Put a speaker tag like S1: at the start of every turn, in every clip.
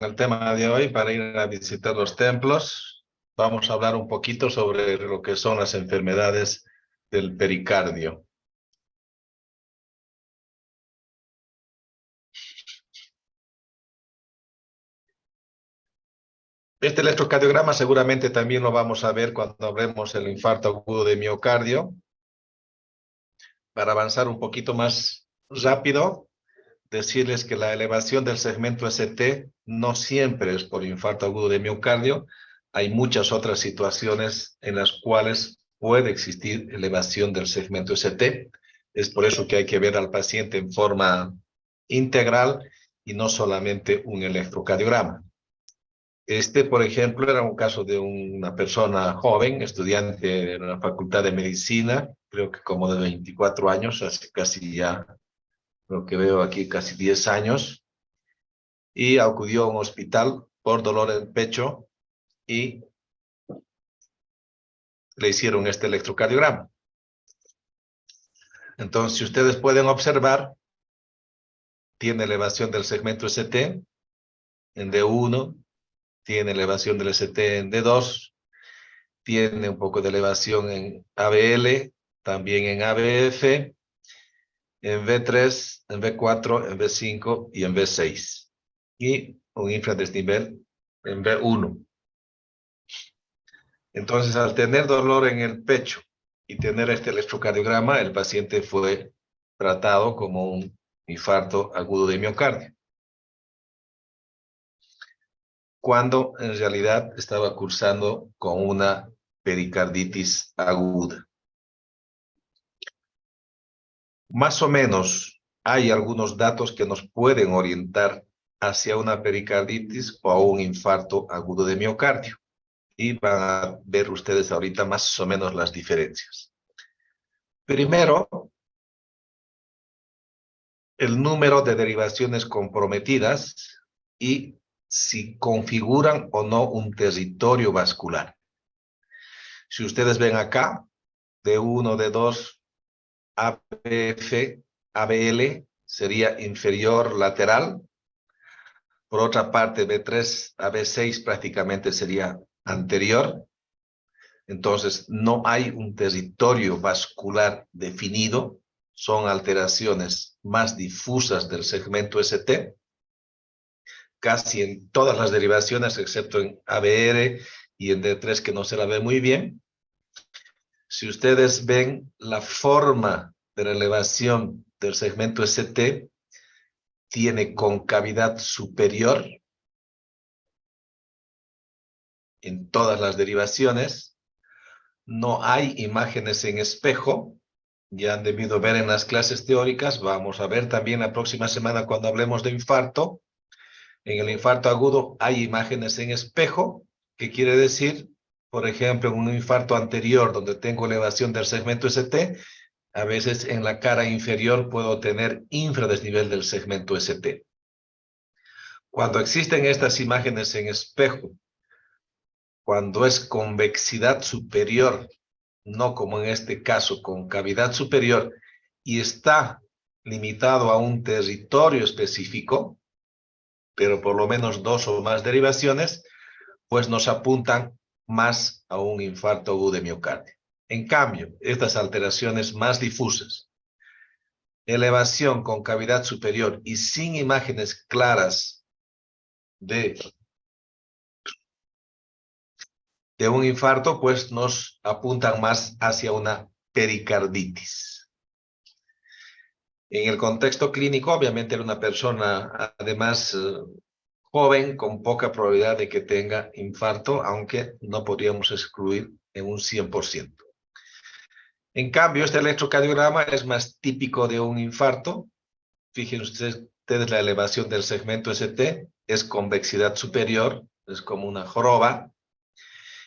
S1: El tema de hoy para ir a visitar los templos. Vamos a hablar un poquito sobre lo que son las enfermedades del pericardio. Este electrocardiograma seguramente también lo vamos a ver cuando hablemos del infarto agudo de miocardio. Para avanzar un poquito más rápido, decirles que la elevación del segmento ST no siempre es por infarto agudo de miocardio. Hay muchas otras situaciones en las cuales puede existir elevación del segmento ST. Es por eso que hay que ver al paciente en forma integral y no solamente un electrocardiograma. Este, por ejemplo, era un caso de una persona joven, estudiante de la Facultad de Medicina, creo que como de 24 años, hace casi ya, lo que veo aquí, casi 10 años, y acudió a un hospital por dolor en pecho y le hicieron este electrocardiograma. Entonces, si ustedes pueden observar, tiene elevación del segmento ST en D1, tiene elevación del ST en D2, tiene un poco de elevación en ABL, también en ABF, en V3, en V4, en V5 y en V6. Y un infradesnivel en V1. Entonces, al tener dolor en el pecho y tener este electrocardiograma, el paciente fue tratado como un infarto agudo de miocardio, cuando en realidad estaba cursando con una pericarditis aguda. Más o menos hay algunos datos que nos pueden orientar hacia una pericarditis o a un infarto agudo de miocardio. Y van a ver ustedes ahorita más o menos las diferencias. Primero, el número de derivaciones comprometidas y si configuran o no un territorio vascular. Si ustedes ven acá, D1, D2, ABF, ABL sería inferior lateral. Por otra parte, B3 a B6 prácticamente sería anterior. Entonces, no hay un territorio vascular definido. Son alteraciones más difusas del segmento ST, casi en todas las derivaciones, excepto en ABR y en D3, que no se la ve muy bien. Si ustedes ven la forma de la elevación del segmento ST, tiene concavidad superior en todas las derivaciones. No hay imágenes en espejo. Ya han debido ver en las clases teóricas. Vamos a ver también la próxima semana cuando hablemos de infarto. En el infarto agudo hay imágenes en espejo, que quiere decir, por ejemplo, en un infarto anterior donde tengo elevación del segmento ST, a veces en la cara inferior puedo tener infradesnivel del segmento ST. Cuando existen estas imágenes en espejo, cuando es convexidad superior, no como en este caso, concavidad superior, y está limitado a un territorio específico, pero por lo menos 2 o más derivaciones, pues nos apuntan más a un infarto agudo de miocardio. En cambio, estas alteraciones más difusas, elevación con cavidad superior y sin imágenes claras de un infarto, pues nos apuntan más hacia una pericarditis. En el contexto clínico, obviamente era una persona, además, joven, con poca probabilidad de que tenga infarto, aunque no podríamos excluir en un 100%. En cambio, este electrocardiograma es más típico de un infarto. Fíjense ustedes la elevación del segmento ST, es convexidad superior, es como una joroba.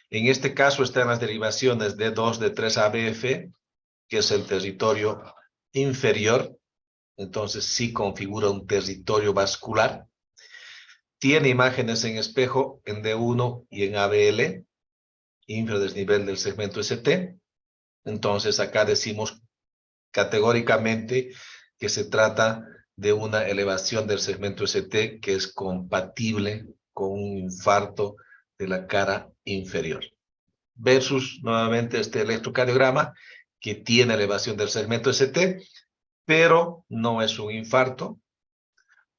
S1: En este caso están las derivaciones D2, D3, ABF, que es el territorio inferior, entonces sí configura un territorio vascular. Tiene imágenes en espejo en D1 y en ABL, infradesnivel del segmento ST. Entonces acá decimos categóricamente que se trata de una elevación del segmento ST que es compatible con un infarto de la cara inferior. Versus nuevamente este electrocardiograma que tiene elevación del segmento ST, pero no es un infarto.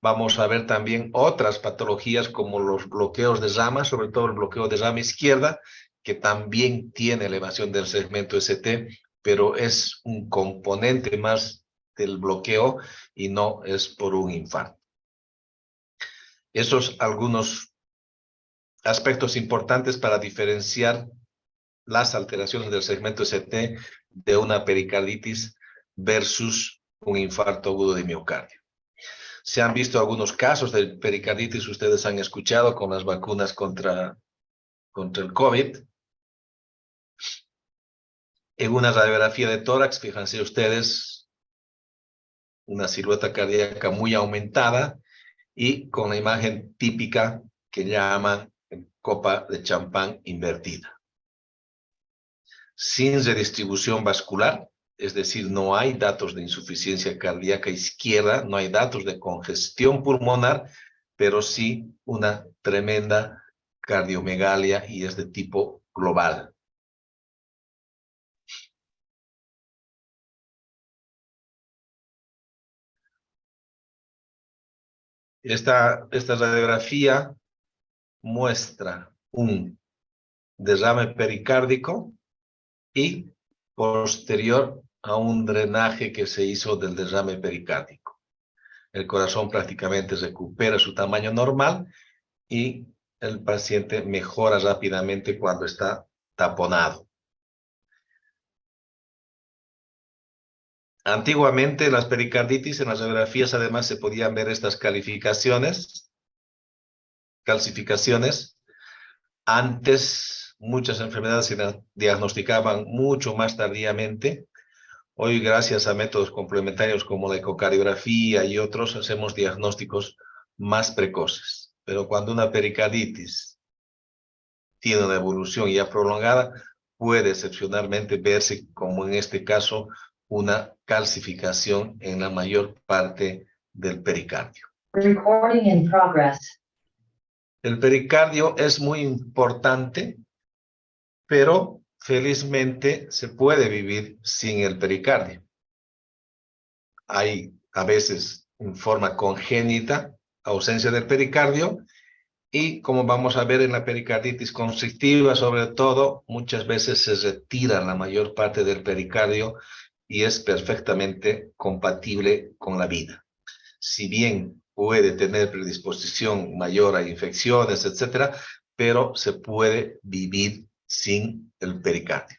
S1: Vamos a ver también otras patologías como los bloqueos de rama, sobre todo el bloqueo de rama izquierda, que también tiene elevación del segmento ST, pero es un componente más del bloqueo y no es por un infarto. Esos algunos aspectos importantes para diferenciar las alteraciones del segmento ST de una pericarditis versus un infarto agudo de miocardio. Se han visto algunos casos de pericarditis, ustedes han escuchado con las vacunas contra el COVID. En una radiografía de tórax, fíjense ustedes, una silueta cardíaca muy aumentada y con la imagen típica que llaman copa de champán invertida. Sin redistribución vascular, es decir, no hay datos de insuficiencia cardíaca izquierda, no hay datos de congestión pulmonar, pero sí una tremenda cardiomegalia y es de tipo global. Esta radiografía muestra un derrame pericárdico y posterior a un drenaje que se hizo del derrame pericárdico. El corazón prácticamente recupera su tamaño normal y el paciente mejora rápidamente cuando está taponado. Antiguamente las pericarditis en las radiografías además se podían ver estas calcificaciones. Antes muchas enfermedades se diagnosticaban mucho más tardíamente. Hoy, gracias a métodos complementarios como la ecocardiografía y otros, hacemos diagnósticos más precoces. Pero cuando una pericarditis tiene una evolución ya prolongada, puede excepcionalmente verse, como en este caso, una calcificación en la mayor parte del pericardio.
S2: Recording in progress.
S1: El pericardio es muy importante, pero felizmente se puede vivir sin el pericardio. Hay a veces en forma congénita ausencia del pericardio y como vamos a ver en la pericarditis constrictiva sobre todo, muchas veces se retira la mayor parte del pericardio y es perfectamente compatible con la vida. Si bien puede tener predisposición mayor a infecciones, etcétera, pero se puede vivir sin el pericardio.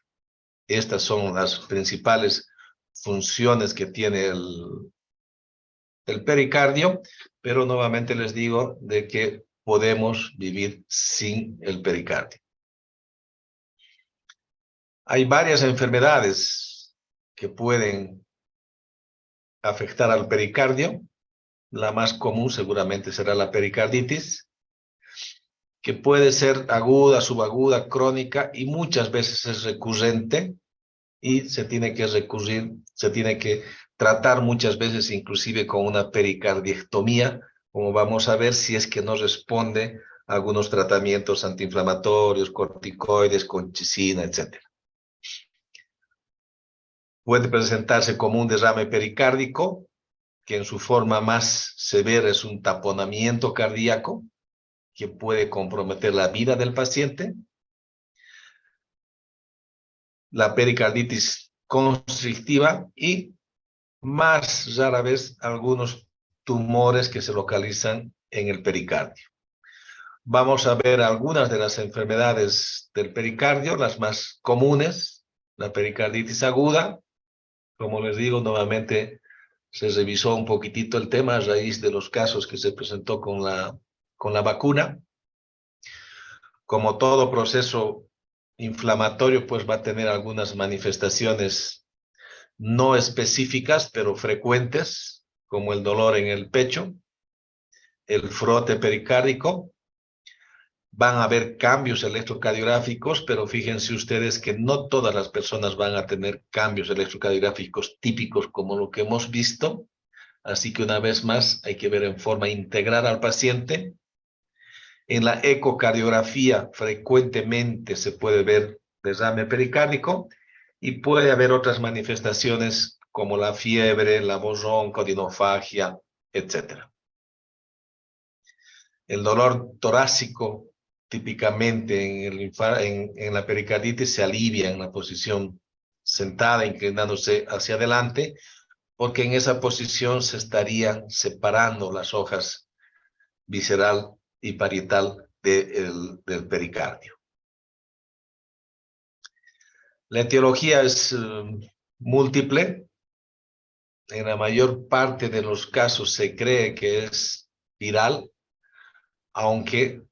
S1: Estas son las principales funciones que tiene el pericardio, pero nuevamente les digo de que podemos vivir sin el pericardio. Hay varias enfermedades que pueden afectar al pericardio. La más común seguramente será la pericarditis, que puede ser aguda, subaguda, crónica y muchas veces es recurrente y se tiene que tratar muchas veces inclusive con una pericardiectomía, como vamos a ver si es que no responde a algunos tratamientos antiinflamatorios, corticoides, colchicina, etc. Puede presentarse como un derrame pericárdico, que en su forma más severa es un taponamiento cardíaco, que puede comprometer la vida del paciente. La pericarditis constrictiva y más rara vez algunos tumores que se localizan en el pericardio. Vamos a ver algunas de las enfermedades del pericardio, las más comunes, la pericarditis aguda. Como les digo, nuevamente se revisó un poquitito el tema a raíz de los casos que se presentó con la vacuna. Como todo proceso inflamatorio, pues va a tener algunas manifestaciones no específicas, pero frecuentes, como el dolor en el pecho, el frote pericárdico. Van a haber cambios electrocardiográficos, pero fíjense ustedes que no todas las personas van a tener cambios electrocardiográficos típicos como lo que hemos visto. Así que una vez más hay que ver en forma integral al paciente. En la ecocardiografía frecuentemente se puede ver derrame pericárdico y puede haber otras manifestaciones como la fiebre, la voz ronca, odinofagia, etc. El dolor torácico típicamente en la pericarditis se alivia en la posición sentada, inclinándose hacia adelante, porque en esa posición se estarían separando las hojas visceral y parietal del pericardio. La etiología es múltiple. En la mayor parte de los casos se cree que es viral, aunque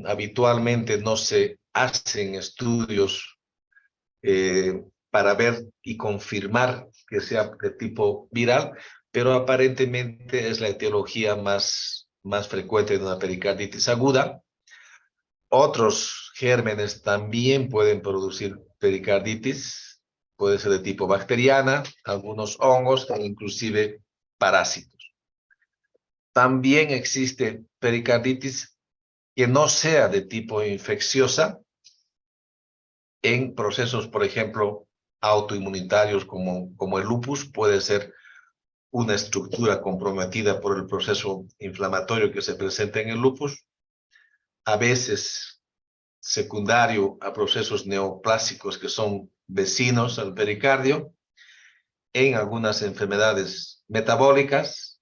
S1: habitualmente no se hacen estudios para ver y confirmar que sea de tipo viral, pero aparentemente es la etiología más frecuente de una pericarditis aguda. Otros gérmenes también pueden producir pericarditis, puede ser de tipo bacteriana, algunos hongos e inclusive parásitos. También existe pericarditis que no sea de tipo infecciosa en procesos, por ejemplo, autoinmunitarios como el lupus. Puede ser una estructura comprometida por el proceso inflamatorio que se presenta en el lupus, a veces secundario a procesos neoplásicos que son vecinos al pericardio. En algunas enfermedades metabólicas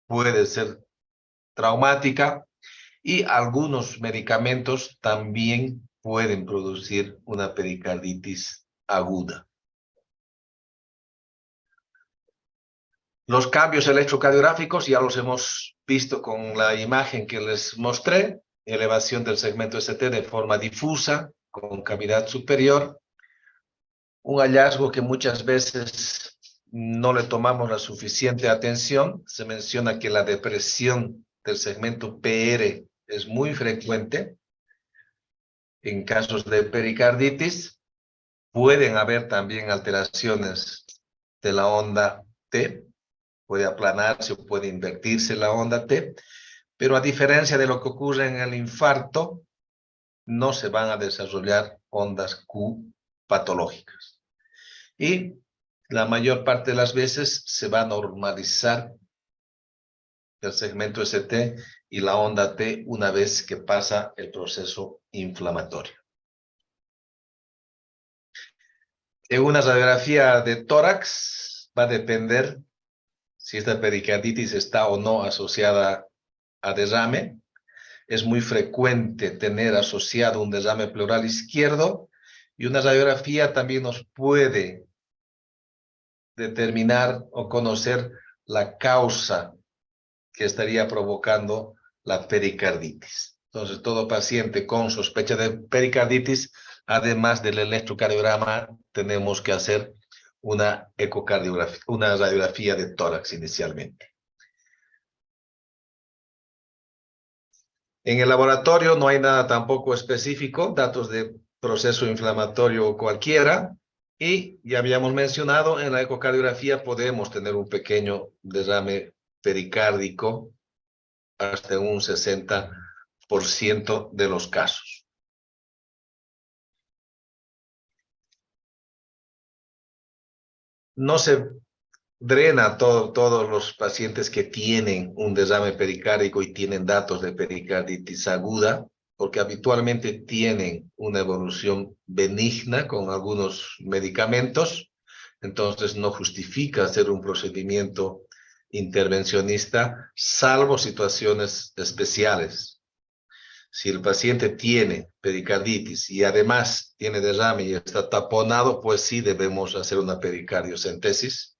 S1: puede ser traumática y algunos medicamentos también pueden producir una pericarditis aguda. Los cambios electrocardiográficos ya los hemos visto con la imagen que les mostré: elevación del segmento ST de forma difusa, con cavidad superior. Un hallazgo que muchas veces no le tomamos la suficiente atención. Se menciona que la depresión del segmento PR es muy frecuente en casos de pericarditis. Pueden haber también alteraciones de la onda T, puede aplanarse o puede invertirse la onda T, pero a diferencia de lo que ocurre en el infarto, no se van a desarrollar ondas Q patológicas. Y la mayor parte de las veces se va a normalizar el segmento ST y la onda T una vez que pasa el proceso inflamatorio. En una radiografía de tórax va a depender si esta pericarditis está o no asociada a derrame. Es muy frecuente tener asociado un derrame pleural izquierdo, y una radiografía también nos puede determinar o conocer la causa que estaría provocando la pericarditis. Entonces, todo paciente con sospecha de pericarditis, además del electrocardiograma, tenemos que hacer una ecocardiografía, una radiografía de tórax inicialmente. En el laboratorio no hay nada tampoco específico, datos de proceso inflamatorio cualquiera, y ya habíamos mencionado, en la ecocardiografía podemos tener un pequeño derrame pericárdico hasta un 60% de los casos. No se drena todos los pacientes que tienen un derrame pericárdico y tienen datos de pericarditis aguda, porque habitualmente tienen una evolución benigna con algunos medicamentos. Entonces no justifica hacer un procedimiento intervencionista, salvo situaciones especiales. Si el paciente tiene pericarditis y además tiene derrame y está taponado, pues sí debemos hacer una pericardiocentesis,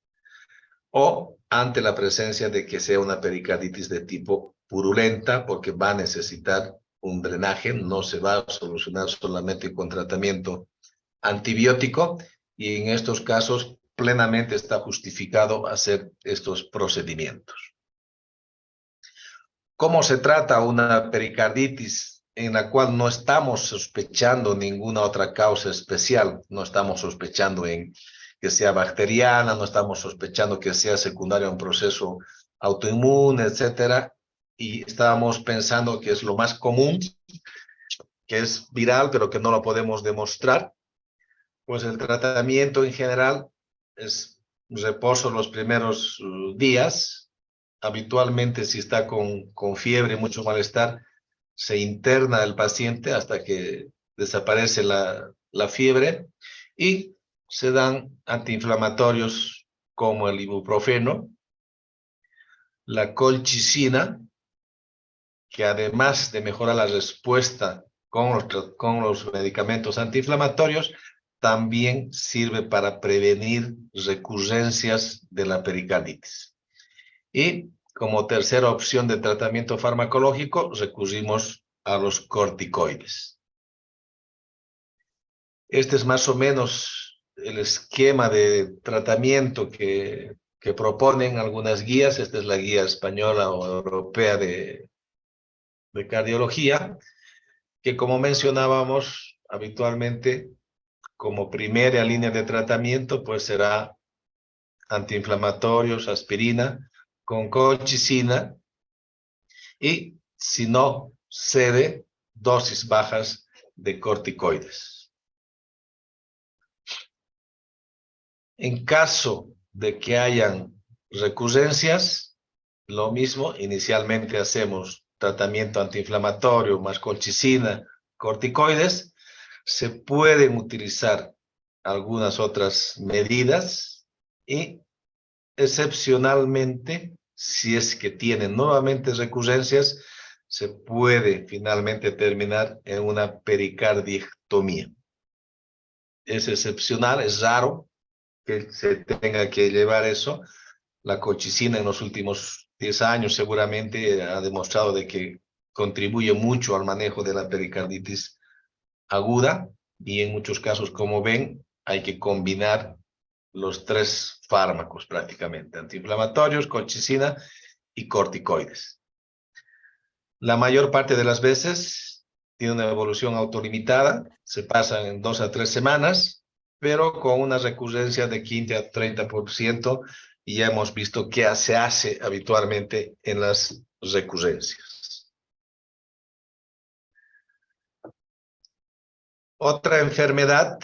S1: o ante la presencia de que sea una pericarditis de tipo purulenta, porque va a necesitar un drenaje, no se va a solucionar solamente con tratamiento antibiótico, y en estos casos plenamente está justificado hacer estos procedimientos. ¿Cómo se trata una pericarditis en la cual no estamos sospechando ninguna otra causa especial? No estamos sospechando que sea bacteriana, no estamos sospechando que sea secundaria a un proceso autoinmune, etcétera. y estábamos pensando que es lo más común, que es viral, pero que no lo podemos demostrar, pues el tratamiento en general es reposo los primeros días. Habitualmente, si está con fiebre, mucho malestar, se interna el paciente hasta que desaparece la fiebre y se dan antiinflamatorios como el ibuprofeno, la colchicina, que además de mejorar la respuesta con los medicamentos antiinflamatorios, también sirve para prevenir recurrencias de la pericarditis. Y como tercera opción de tratamiento farmacológico, recurrimos a los corticoides. Este es más o menos el esquema de tratamiento que proponen algunas guías. Esta es la guía española o europea de cardiología, que como mencionábamos habitualmente, como primera línea de tratamiento, pues será antiinflamatorios, aspirina, con colchicina, y si no cede, dosis bajas de corticoides. En caso de que hayan recurrencias, lo mismo, inicialmente hacemos tratamiento antiinflamatorio más colchicina, corticoides. Se pueden utilizar algunas otras medidas y excepcionalmente, si es que tienen nuevamente recurrencias, se puede finalmente terminar en una pericardiectomía. Es excepcional, es raro que se tenga que llevar eso. La colchicina en los últimos 10 años seguramente ha demostrado de que contribuye mucho al manejo de la pericarditis aguda, y en muchos casos, como ven, hay que combinar los tres fármacos prácticamente: antiinflamatorios, colchicina y corticoides. La mayor parte de las veces tiene una evolución autolimitada, se pasan en 2 a 3 semanas, pero con una recurrencia de 15 a 30%, y ya hemos visto qué se hace habitualmente en las recurrencias. Otra enfermedad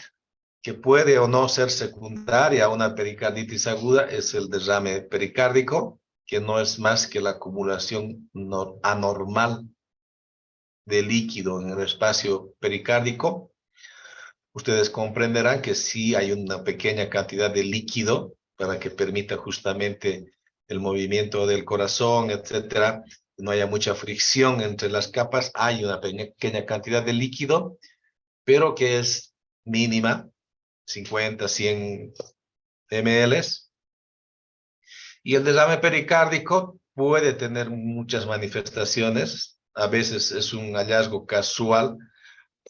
S1: que puede o no ser secundaria a una pericarditis aguda es el derrame pericárdico, que no es más que la acumulación anormal de líquido en el espacio pericárdico. Ustedes comprenderán que sí hay una pequeña cantidad de líquido para que permita justamente el movimiento del corazón, etcétera. No haya mucha fricción entre las capas. Hay una pequeña cantidad de líquido, pero que es mínima, 50, 100 ml. Y el derrame pericárdico puede tener muchas manifestaciones. A veces es un hallazgo casual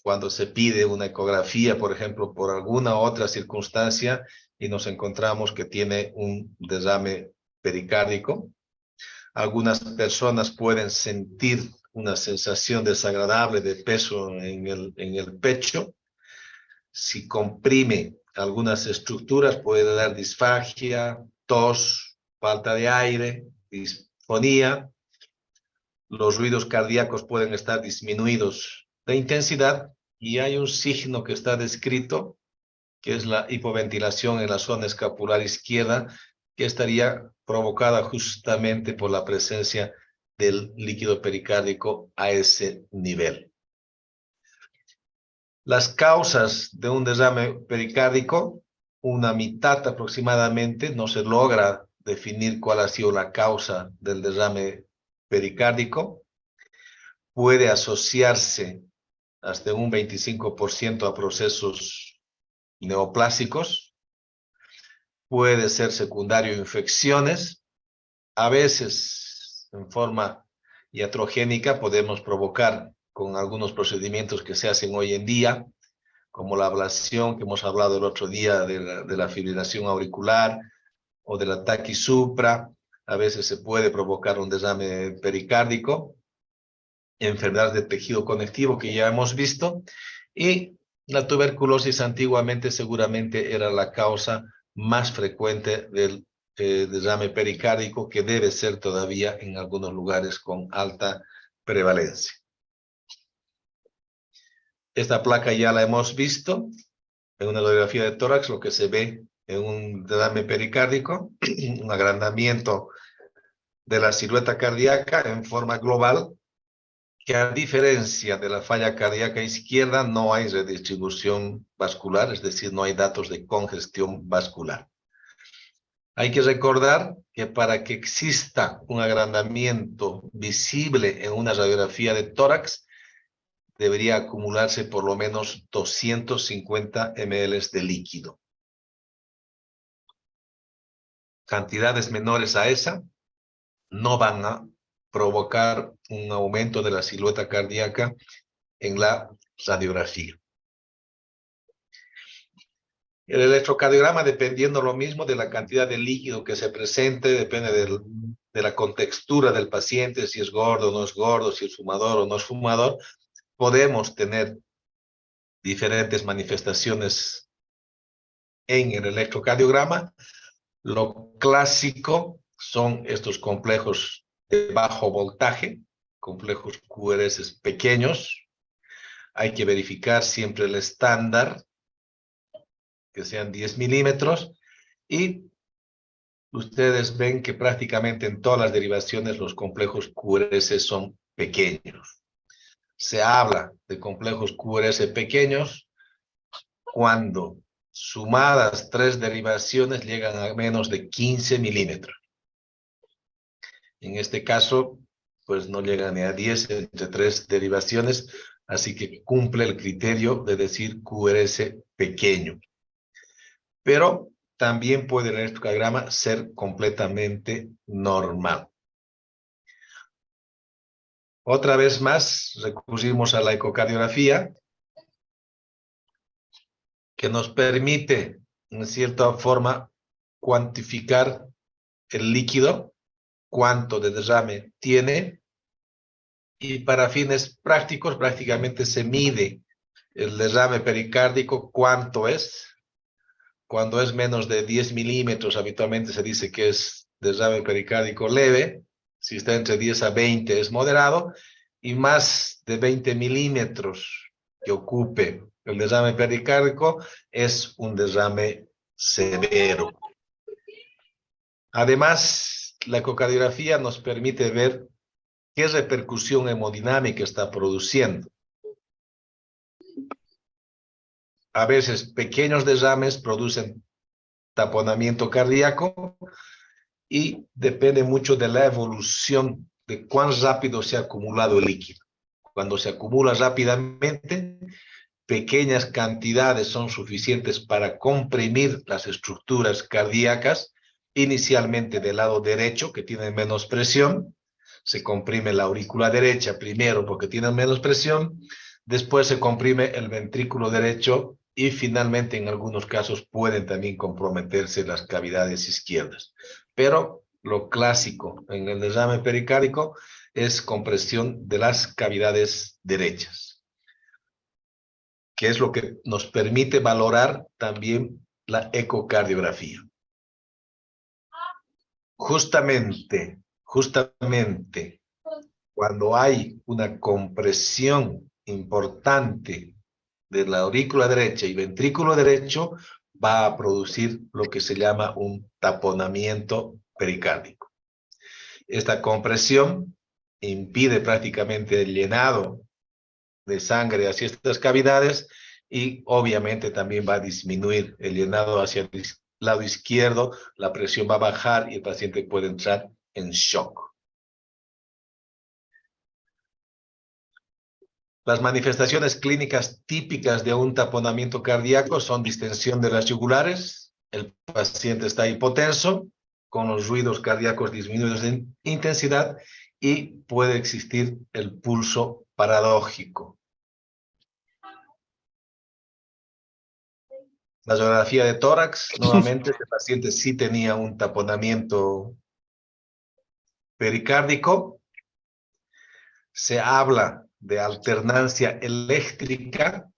S1: cuando se pide una ecografía, por ejemplo, por alguna otra circunstancia, y nos encontramos que tiene un derrame pericárdico. Algunas personas pueden sentir una sensación desagradable de peso en el pecho. Si comprime algunas estructuras, puede dar disfagia, tos, falta de aire, disfonía. Los ruidos cardíacos pueden estar disminuidos de intensidad, y hay un signo que está descrito, que es la hipoventilación en la zona escapular izquierda, que estaría provocada justamente por la presencia del líquido pericárdico a ese nivel. Las causas de un derrame pericárdico, una mitad aproximadamente, no se logra definir cuál ha sido la causa del derrame pericárdico. Puede asociarse hasta un 25% a procesos neoplásicos. Puede ser secundario a infecciones. A veces, en forma iatrogénica, podemos provocar con algunos procedimientos que se hacen hoy en día, como la ablación que hemos hablado el otro día de la fibrilación auricular o de la taquisupra. A veces se puede provocar un derrame pericárdico, enfermedades de tejido conectivo que ya hemos visto, y la tuberculosis antiguamente seguramente era la causa más frecuente del derrame pericárdico que debe ser todavía en algunos lugares con alta prevalencia. Esta placa ya la hemos visto en una radiografía de tórax, lo que se ve en un derrame pericárdico, un agrandamiento de la silueta cardíaca en forma global, que a diferencia de la falla cardíaca izquierda no hay redistribución vascular, es decir, no hay datos de congestión vascular. Hay que recordar que para que exista un agrandamiento visible en una radiografía de tórax, debería acumularse por lo menos 250 ml de líquido. Cantidades menores a esa no van a provocar un aumento de la silueta cardíaca en la radiografía. El electrocardiograma, dependiendo lo mismo de la cantidad de líquido que se presente, depende de la contextura del paciente, si es gordo o no es gordo, si es fumador o no es fumador, podemos tener diferentes manifestaciones en el electrocardiograma. Lo clásico son estos complejos de bajo voltaje, complejos QRS pequeños. Hay que verificar siempre el estándar, que sean 10 milímetros, y ustedes ven que prácticamente en todas las derivaciones los complejos QRS son pequeños. Se habla de complejos QRS pequeños cuando sumadas 3 derivaciones llegan a menos de 15 milímetros. En este caso, pues no llegan ni a 10 entre 3 derivaciones, así que cumple el criterio de decir QRS pequeño. Pero también puede el electrocardiograma ser completamente normal. Otra vez más, recurrimos a la ecocardiografía, que nos permite, en cierta forma, cuantificar el líquido, cuánto de derrame tiene, y para fines prácticos prácticamente se mide el derrame pericárdico, cuánto es. Cuando es menos de 10 milímetros, habitualmente se dice que es derrame pericárdico leve. Si está entre 10 a 20 es moderado, y más de 20 milímetros que ocupe el derrame pericárdico es un derrame severo. Además, la ecocardiografía nos permite ver qué repercusión hemodinámica está produciendo. A veces pequeños derrames producen taponamiento cardíaco y depende mucho de la evolución de cuán rápido se ha acumulado el líquido. Cuando se acumula rápidamente, pequeñas cantidades son suficientes para comprimir las estructuras cardíacas, inicialmente del lado derecho, que tiene menos presión. Se comprime la aurícula derecha primero porque tiene menos presión, después se comprime el ventrículo derecho y finalmente en algunos casos pueden también comprometerse las cavidades izquierdas. Pero lo clásico en el derrame pericárdico es compresión de las cavidades derechas, que es lo que nos permite valorar también la ecocardiografía. Justamente, cuando hay una compresión importante de la aurícula derecha y ventrículo derecho, va a producir lo que se llama un taponamiento pericárdico. Esta compresión impide prácticamente el llenado de sangre hacia estas cavidades y obviamente también va a disminuir el llenado hacia el lado izquierdo, la presión va a bajar y el paciente puede entrar en shock. Las manifestaciones clínicas típicas de un taponamiento cardíaco son distensión de las yugulares, el paciente está hipotenso, con los ruidos cardíacos disminuidos en intensidad y puede existir el pulso paradójico. La radiografía de tórax, nuevamente, este paciente sí tenía un taponamiento pericárdico. Se habla de alternancia eléctrica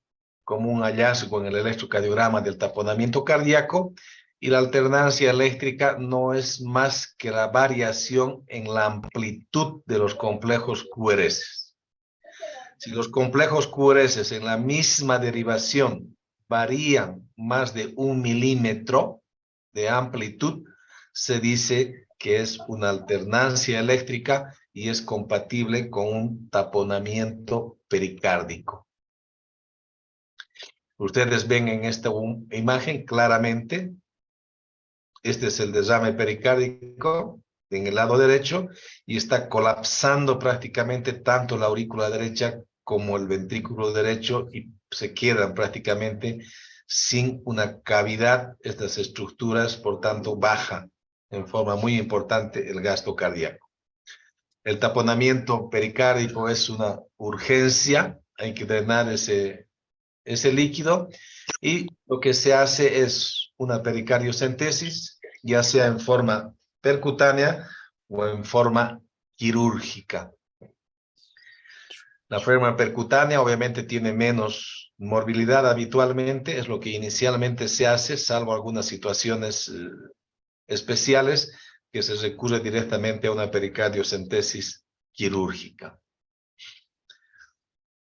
S1: como un hallazgo en el electrocardiograma del taponamiento cardíaco Y la alternancia eléctrica no es más que la variación en la amplitud de los complejos QRS. Si los complejos QRS en la misma derivación varían más de 1 milímetro de amplitud, se dice que es una alternancia eléctrica y es compatible con un taponamiento pericárdico. Ustedes ven en esta imagen claramente, este es el derrame pericárdico en el lado derecho y está colapsando prácticamente tanto la aurícula derecha como el ventrículo derecho y se quedan prácticamente sin una cavidad estas estructuras, por tanto baja en forma muy importante el gasto cardíaco. El taponamiento pericárdico es una urgencia, hay que drenar ese líquido y lo que se hace es una pericardiocentesis, ya sea en forma percutánea o en forma quirúrgica. La forma percutánea obviamente tiene menos morbilidad habitualmente, es lo que inicialmente se hace, salvo algunas situaciones especiales que se recurre directamente a una pericardiocentesis quirúrgica.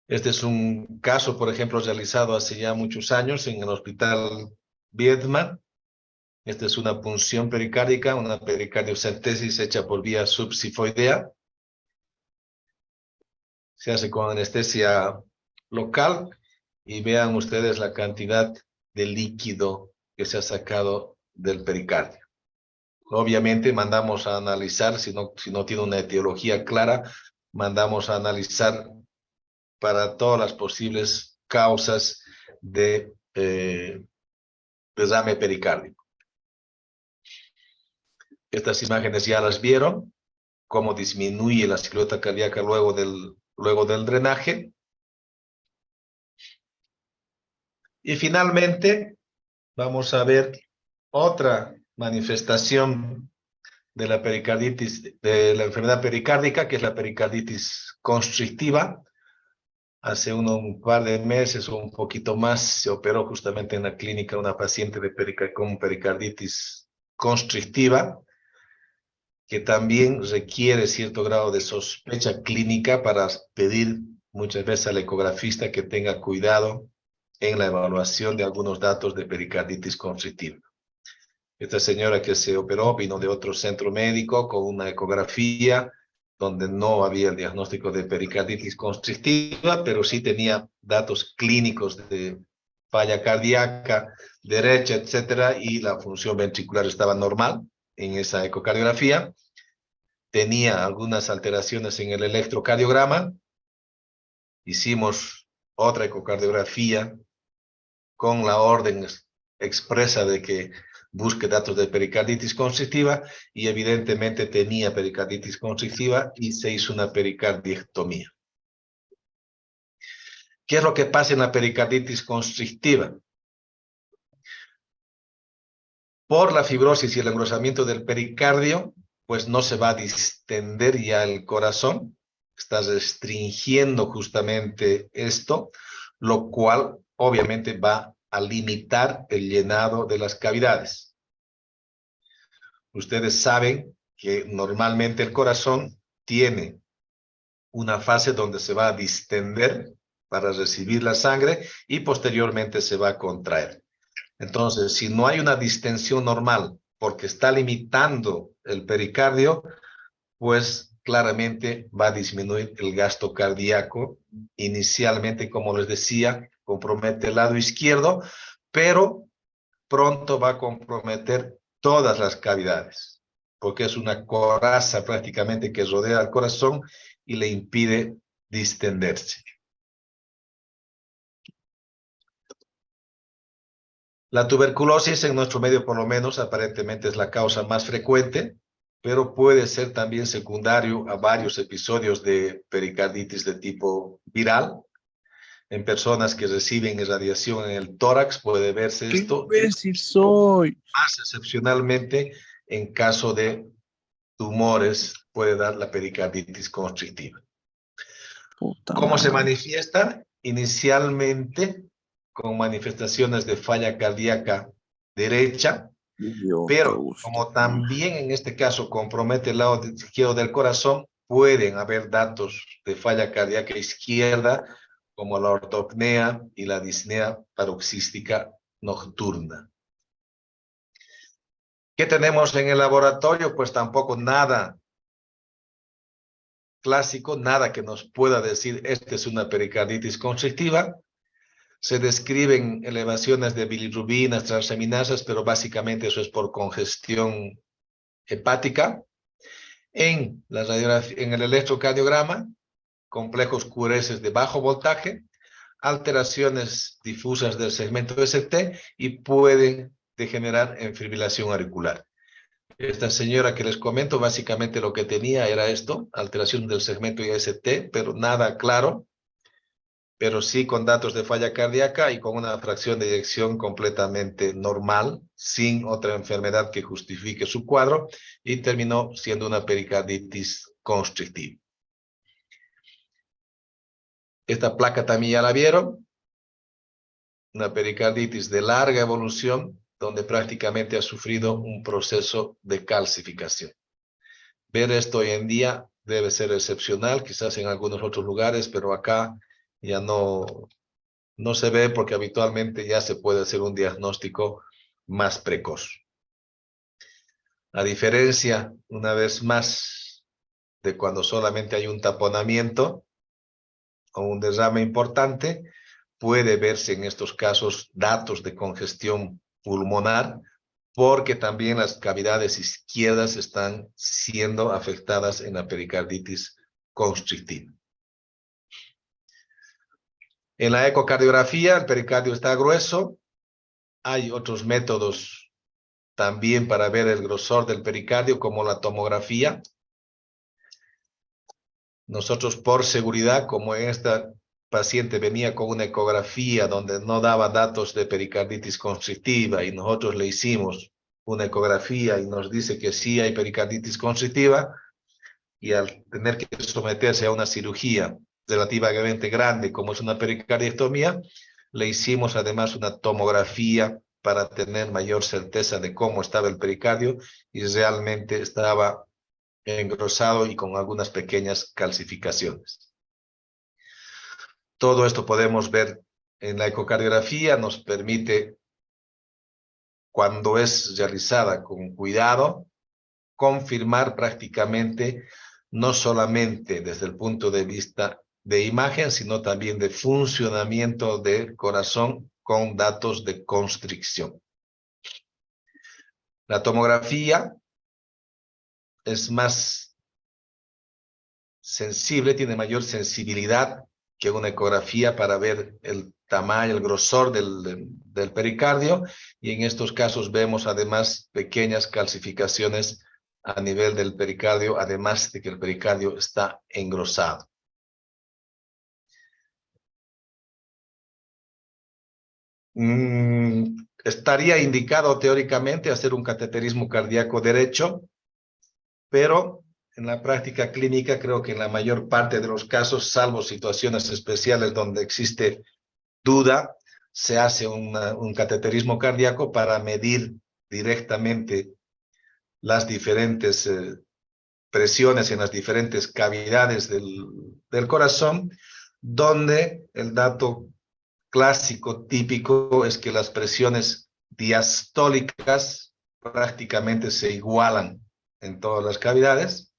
S1: Este es un caso, por ejemplo, realizado hace ya muchos años en el Hospital Viedma. Esta es una punción pericárdica, una pericardiocentesis hecha por vía subsifoidea. Se hace con anestesia local y vean ustedes la cantidad de líquido que se ha sacado del pericardio. Obviamente mandamos a analizar, si no tiene una etiología clara, mandamos a analizar para todas las posibles causas de derrame pericárdico. Estas imágenes ya las vieron, cómo disminuye la silueta cardíaca luego del drenaje. Y finalmente, vamos a ver otra manifestación de la pericarditis, de la enfermedad pericárdica, que es la pericarditis constrictiva. Hace un par de meses o un poquito más se operó justamente en la clínica una paciente con pericarditis constrictiva, que también requiere cierto grado de sospecha clínica para pedir muchas veces al ecografista que tenga cuidado en la evaluación de algunos datos de pericarditis constrictiva. Esta señora que se operó vino de otro centro médico con una ecografía donde no había el diagnóstico de pericarditis constrictiva, pero sí tenía datos clínicos de falla cardíaca derecha, etcétera, y la función ventricular estaba normal en esa ecocardiografía. Tenía algunas alteraciones en el electrocardiograma. Hicimos otra ecocardiografía con la orden expresa de que busque datos de pericarditis constrictiva y evidentemente tenía pericarditis constrictiva y se hizo una pericardiectomía. ¿Qué es lo que pasa en la pericarditis constrictiva? Por la fibrosis y el engrosamiento del pericardio, pues no se va a distender ya el corazón, está restringiendo justamente esto, lo cual obviamente va a limitar el llenado de las cavidades. Ustedes saben que normalmente el corazón tiene una fase donde se va a distender para recibir la sangre y posteriormente se va a contraer. Entonces, si no hay una distensión normal porque está limitando el pericardio, pues claramente va a disminuir el gasto cardíaco. Inicialmente, como les decía, compromete el lado izquierdo, pero pronto va a comprometer todas las cavidades, porque es una coraza prácticamente que rodea al corazón y le impide distenderse. La tuberculosis en nuestro medio, por lo menos, aparentemente es la causa más frecuente, pero puede ser también secundario a varios episodios de pericarditis de tipo viral. En personas que reciben irradiación en el tórax puede verse esto.
S3: ¡Qué imbécil soy!
S1: Más excepcionalmente, en caso de tumores, puede dar la pericarditis constrictiva. ¿Cómo se manifiesta? Inicialmente con manifestaciones de falla cardíaca derecha, Pero como también en este caso compromete el lado izquierdo del corazón, pueden haber datos de falla cardíaca izquierda, como la ortopnea y la disnea paroxística nocturna. ¿Qué tenemos en el laboratorio? Pues tampoco nada clásico, nada que nos pueda decir esta es una pericarditis constrictiva. Se describen elevaciones de bilirrubinas, transaminasas, pero básicamente eso es por congestión hepática. En el electrocardiograma, complejos QRS de bajo voltaje, alteraciones difusas del segmento ST y pueden degenerar en fibrilación auricular. Esta señora que les comento, básicamente lo que tenía era esto, alteración del segmento ST, pero nada claro, pero sí con datos de falla cardíaca y con una fracción de eyección completamente normal, sin otra enfermedad que justifique su cuadro, y terminó siendo una pericarditis constrictiva. Esta placa también ya la vieron, una pericarditis de larga evolución, donde prácticamente ha sufrido un proceso de calcificación. Ver esto hoy en día debe ser excepcional, quizás en algunos otros lugares, pero acá ya no se ve porque habitualmente ya se puede hacer un diagnóstico más precoz. A diferencia, una vez más, de cuando solamente hay un taponamiento o un derrame importante, puede verse en estos casos datos de congestión pulmonar, porque también las cavidades izquierdas están siendo afectadas en la pericarditis constrictiva. En la ecocardiografía, el pericardio está grueso. Hay otros métodos también para ver el grosor del pericardio, como la tomografía. Nosotros, por seguridad, como en esta paciente venía con una ecografía donde no daba datos de pericarditis constrictiva y nosotros le hicimos una ecografía y nos dice que sí hay pericarditis constrictiva, y al tener que someterse a una cirugía relativamente grande como es una pericardiectomía, le hicimos además una tomografía para tener mayor certeza de cómo estaba el pericardio, y realmente estaba engrosado y con algunas pequeñas calcificaciones. Todo esto podemos ver en la ecocardiografía, nos permite, cuando es realizada con cuidado, confirmar prácticamente no solamente desde el punto de vista de imagen, sino también de funcionamiento del corazón con datos de constricción. La tomografía es más sensible, tiene mayor sensibilidad que una ecografía para ver el tamaño, el grosor del pericardio, y en estos casos vemos además pequeñas calcificaciones a nivel del pericardio, además de que el pericardio está engrosado. Estaría indicado teóricamente hacer un cateterismo cardíaco derecho, pero en la práctica clínica creo que en la mayor parte de los casos, salvo situaciones especiales donde existe duda, se hace un cateterismo cardíaco para medir directamente las diferentes presiones en las diferentes cavidades del corazón, donde el dato clásico típico es que las presiones diastólicas prácticamente se igualan en todas las cavidades.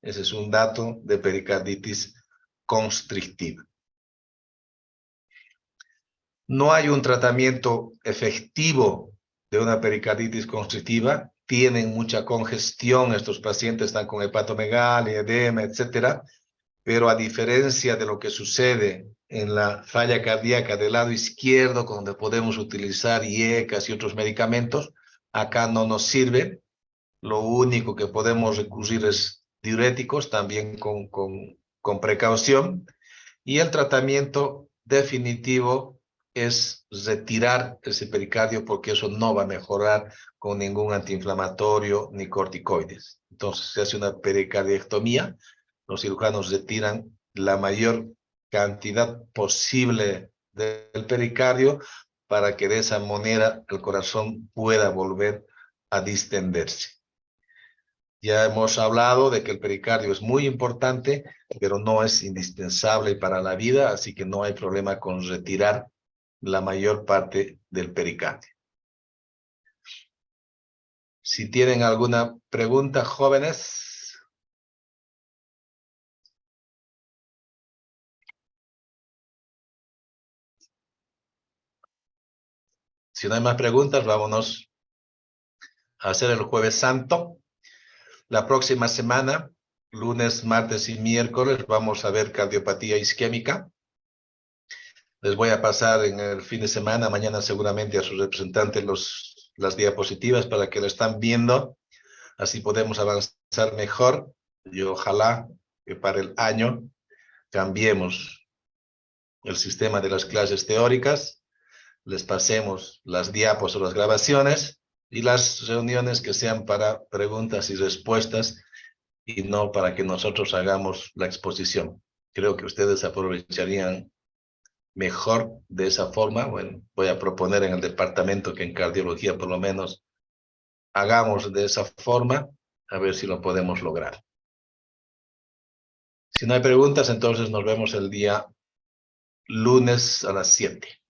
S1: Ese es un dato de pericarditis constrictiva. No hay un tratamiento efectivo de una pericarditis constrictiva. Tienen mucha congestión, estos pacientes están con hepatomegalia, edema, etcétera, pero a diferencia de lo que sucede en la falla cardíaca del lado izquierdo, donde podemos utilizar IECAS y otros medicamentos, acá no nos sirve. Lo único que podemos recurrir es diuréticos, también con precaución, y el tratamiento definitivo es retirar ese pericardio, porque eso no va a mejorar con ningún antiinflamatorio ni corticoides. Entonces se hace una pericardiectomía, los cirujanos retiran la mayor cantidad posible del pericardio para que de esa manera el corazón pueda volver a distenderse. Ya hemos hablado de que el pericardio es muy importante, pero no es indispensable para la vida, así que no hay problema con retirar la mayor parte del pericardio. Si tienen alguna pregunta, jóvenes. Si no hay más preguntas, vámonos a hacer el Jueves Santo. La próxima semana, lunes, martes y miércoles, vamos a ver cardiopatía isquémica. Les voy a pasar en el fin de semana, mañana seguramente a sus representantes las diapositivas para que lo están viendo. Así podemos avanzar mejor y ojalá que para el año cambiemos el sistema de las clases teóricas, les pasemos las diapos o las grabaciones y las reuniones que sean para preguntas y respuestas y no para que nosotros hagamos la exposición. Creo que ustedes aprovecharían mejor de esa forma. Bueno, voy a proponer en el departamento que en cardiología por lo menos hagamos de esa forma, a ver si lo podemos lograr. Si no hay preguntas, entonces nos vemos el día lunes a las 7.